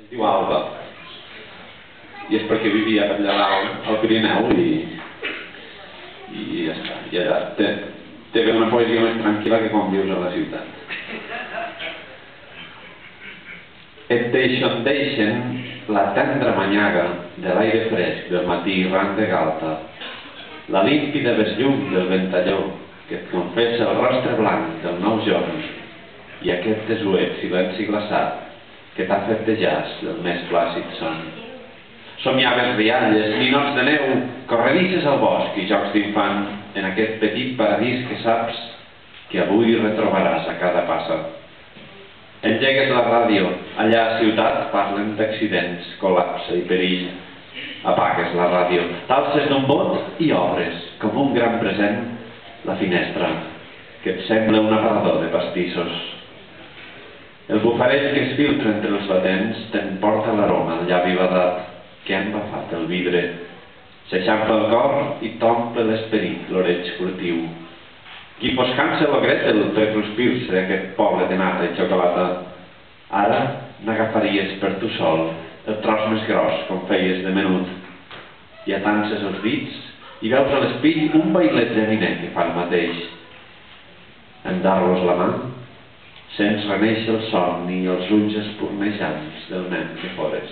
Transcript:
Es diu Alba. I és perquè vivia allà dalt al Pirineu i ja està. I allà té una poesia més tranquil·la que quan vius a la ciutat. Et deixen la tendra manyaga de l'aire fresc del matí ran de galta, la límpida besllum del ventalló que et confessa el rostre blanc del nou jorn i aquest desuet silenci glaçat que t'ha fet de jazz del més plàcid son. Somiaves rialles, ninots de neu, corredisses al bosc i jocs d'infant en aquest petit paradís que saps que avui retrobaràs a cada passa. Engegues la ràdio, allà a ciutat parlen d'accidents, col·lapse i perill. Apagues la ràdio, t'alces d'un bot i obres, com un gran present, la finestra, que et sembla un aparador de pastissos. El bufarell que es filtra entre els batents t'emporta l'aroma al llavi badat que ha embafat el vidre. S'eixampa el cor i t'omple l'esperit l'oreig furtiu. Qui foscant-se lo Gretel per cruspir-se aquest poble de nata i xocolata. Ara n'agafaries per tu sol el tros més gros com feies de menut. I atances els dits i veus a l'espill un bailet de miner que fa el mateix. En dar-los la mà, sents reneixer el somni i els ulls espurnejants del nen que fores.